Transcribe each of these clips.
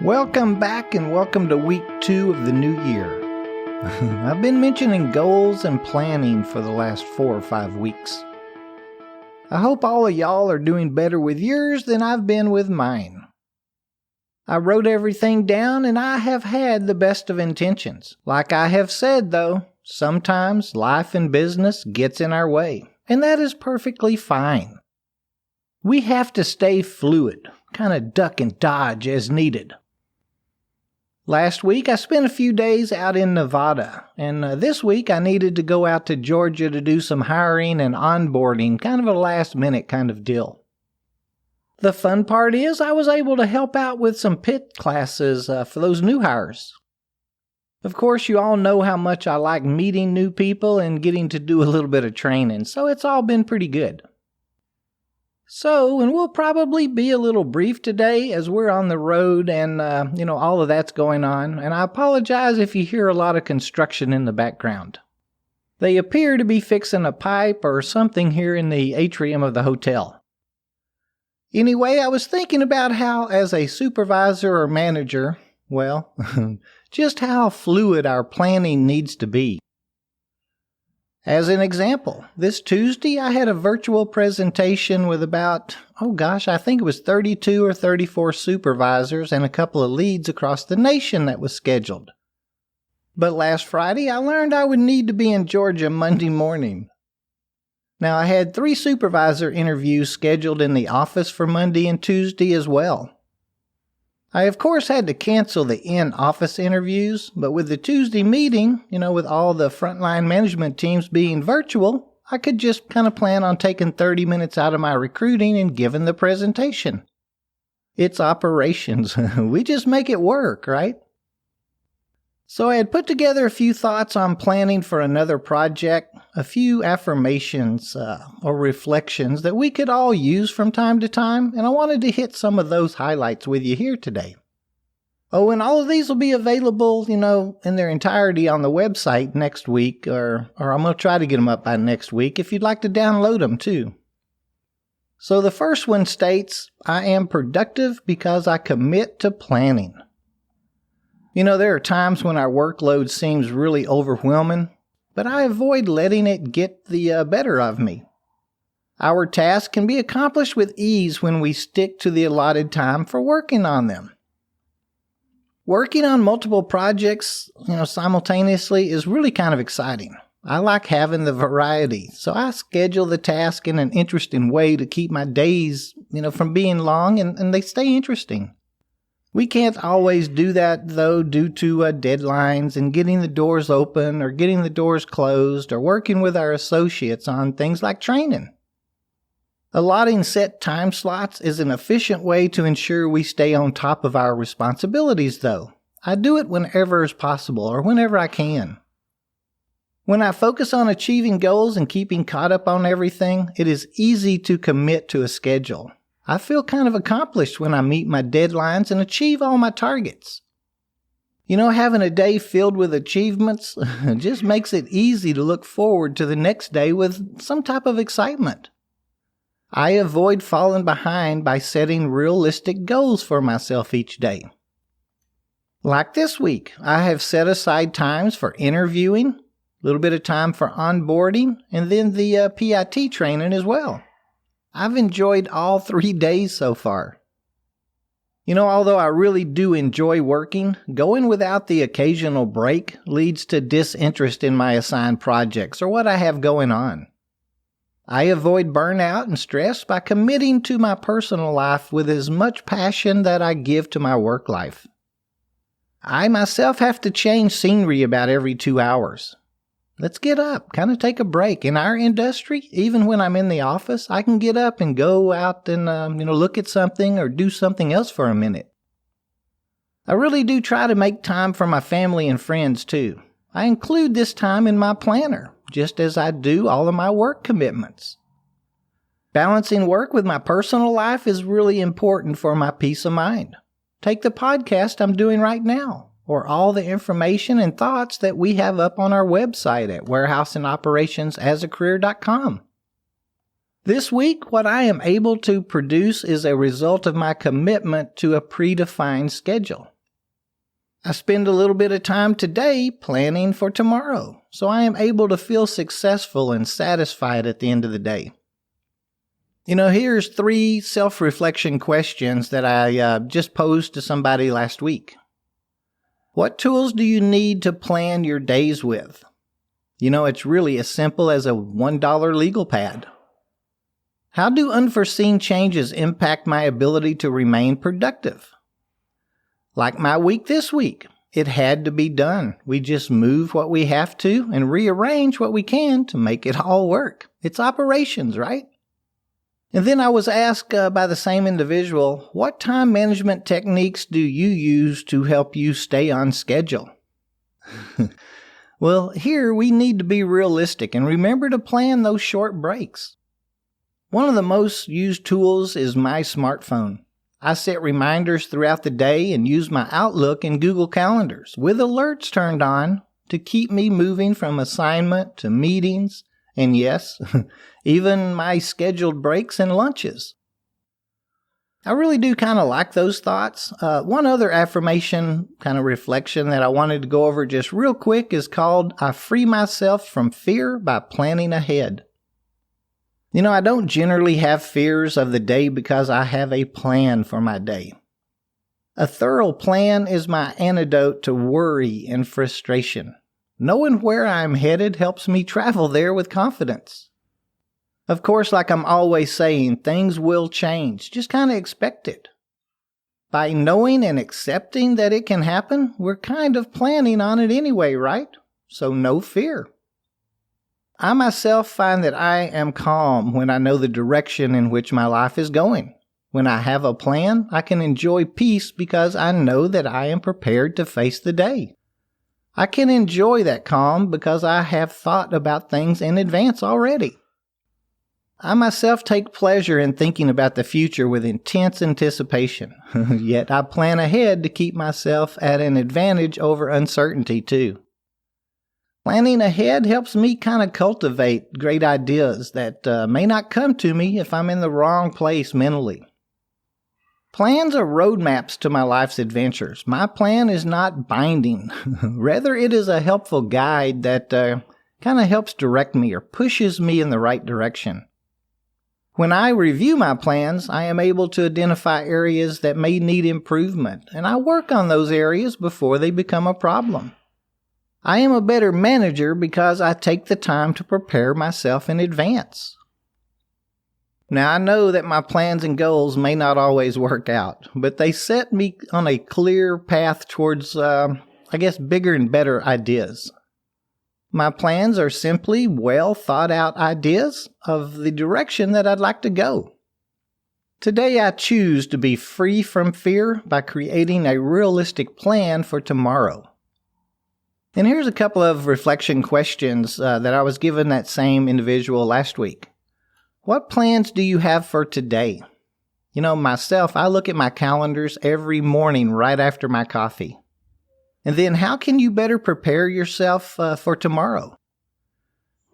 Welcome back and welcome to week 2 of the new year. I've been mentioning goals and planning for the last 4 or 5 weeks. I hope all of y'all are doing better with yours than I've been with mine. I wrote everything down and I have had the best of intentions. Like I have said though, sometimes life and business gets in our way, and that is perfectly fine. We have to stay fluid, kind of duck and dodge as needed. Last week, I spent a few days out in Nevada, and this week I needed to go out to Georgia to do some hiring and onboarding, kind of a last-minute kind of deal. The fun part is I was able to help out with some PIT classes for those new hires. Of course, you all know how much I like meeting new people and getting to do a little bit of training, so it's all been pretty good. And we'll probably be a little brief today as we're on the road and, all of that's going on. And I apologize if you hear a lot of construction in the background. They appear to be fixing a pipe or something here in the atrium of the hotel. Anyway, I was thinking about how as a supervisor or manager, just how fluid our planning needs to be. As an example, this Tuesday I had a virtual presentation with about, I think it was 32 or 34 supervisors and a couple of leads across the nation that was scheduled. But last Friday I learned I would need to be in Georgia Monday morning. Now I had 3 supervisor interviews scheduled in the office for Monday and Tuesday as well. I, of course, had to cancel the in-office interviews, but with the Tuesday meeting, with all the frontline management teams being virtual, I could just kind of plan on taking 30 minutes out of my recruiting and giving the presentation. It's operations. We just make it work, right? So I had put together a few thoughts on planning for another project, a few affirmations or reflections that we could all use from time to time, and I wanted to hit some of those highlights with you here today. Oh, and all of these will be available, in their entirety on the website next week, or I'm going to try to get them up by next week if you'd like to download them too. So the first one states, I am productive because I commit to planning. There are times when our workload seems really overwhelming, but I avoid letting it get the better of me. Our tasks can be accomplished with ease when we stick to the allotted time for working on them. Working on multiple projects, simultaneously is really kind of exciting. I like having the variety, so I schedule the task in an interesting way to keep my days, from being long and they stay interesting. We can't always do that, though, due to deadlines and getting the doors open or getting the doors closed or working with our associates on things like training. Allotting set time slots is an efficient way to ensure we stay on top of our responsibilities, though. I do it whenever is possible or whenever I can. When I focus on achieving goals and keeping caught up on everything, it is easy to commit to a schedule. I feel kind of accomplished when I meet my deadlines and achieve all my targets. Having a day filled with achievements just makes it easy to look forward to the next day with some type of excitement. I avoid falling behind by setting realistic goals for myself each day. Like this week, I have set aside times for interviewing, a little bit of time for onboarding, and then the PIT training as well. I've enjoyed all 3 days so far. Although I really do enjoy working, going without the occasional break leads to disinterest in my assigned projects or what I have going on. I avoid burnout and stress by committing to my personal life with as much passion that I give to my work life. I myself have to change scenery about every 2 hours. Let's get up, kind of take a break. In our industry, even when I'm in the office, I can get up and go out and, look at something or do something else for a minute. I really do try to make time for my family and friends too. I include this time in my planner, just as I do all of my work commitments. Balancing work with my personal life is really important for my peace of mind. Take the podcast I'm doing right now, or all the information and thoughts that we have up on our website at warehousingoperationsasacareer.com. This week, what I am able to produce is a result of my commitment to a predefined schedule. I spend a little bit of time today planning for tomorrow, so I am able to feel successful and satisfied at the end of the day. Here's 3 self-reflection questions that I just posed to somebody last week. What tools do you need to plan your days with? It's really as simple as a $1 legal pad. How do unforeseen changes impact my ability to remain productive? Like my week this week, it had to be done. We just move what we have to and rearrange what we can to make it all work. It's operations, right? And then I was asked by the same individual, what time management techniques do you use to help you stay on schedule? Well, here we need to be realistic and remember to plan those short breaks. One of the most used tools is my smartphone. I set reminders throughout the day and use my Outlook and Google Calendars with alerts turned on to keep me moving from assignment to meetings and yes, even my scheduled breaks and lunches. I really do kind of like those thoughts. One other affirmation kind of reflection that I wanted to go over just real quick is called I free myself from fear by planning ahead. I don't generally have fears of the day because I have a plan for my day. A thorough plan is my antidote to worry and frustration. Knowing where I'm headed helps me travel there with confidence. Of course, like I'm always saying, things will change. Just kind of expect it. By knowing and accepting that it can happen, we're kind of planning on it anyway, right? So no fear. I myself find that I am calm when I know the direction in which my life is going. When I have a plan, I can enjoy peace because I know that I am prepared to face the day. I can enjoy that calm because I have thought about things in advance already. I myself take pleasure in thinking about the future with intense anticipation, yet I plan ahead to keep myself at an advantage over uncertainty too. Planning ahead helps me kind of cultivate great ideas that may not come to me if I'm in the wrong place mentally. Plans are roadmaps to my life's adventures. My plan is not binding. Rather, it is a helpful guide that kind of helps direct me or pushes me in the right direction. When I review my plans, I am able to identify areas that may need improvement, and I work on those areas before they become a problem. I am a better manager because I take the time to prepare myself in advance. Now, I know that my plans and goals may not always work out, but they set me on a clear path towards, bigger and better ideas. My plans are simply well thought out ideas of the direction that I'd like to go. Today, I choose to be free from fear by creating a realistic plan for tomorrow. And here's a couple of reflection questions that I was given that same individual last week. What plans do you have for today? Myself, I look at my calendars every morning right after my coffee. And then how can you better prepare yourself for tomorrow?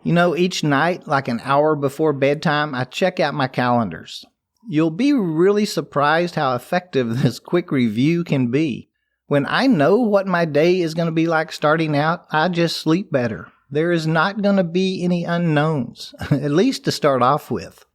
Each night, like an hour before bedtime, I check out my calendars. You'll be really surprised how effective this quick review can be. When I know what my day is going to be like starting out, I just sleep better. There is not going to be any unknowns, at least to start off with.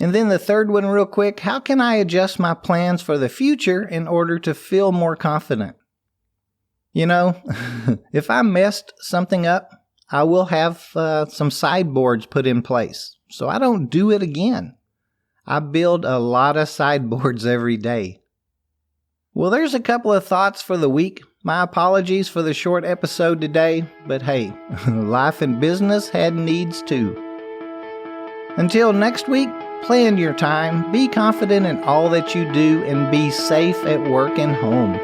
And then the third one real quick, how can I adjust my plans for the future in order to feel more confident? If I messed something up, I will have some sideboards put in place so I don't do it again. I build a lot of sideboards every day. Well, there's a couple of thoughts for the week. My apologies for the short episode today, but hey, life and business had needs too. Until next week, plan your time, be confident in all that you do, and be safe at work and home.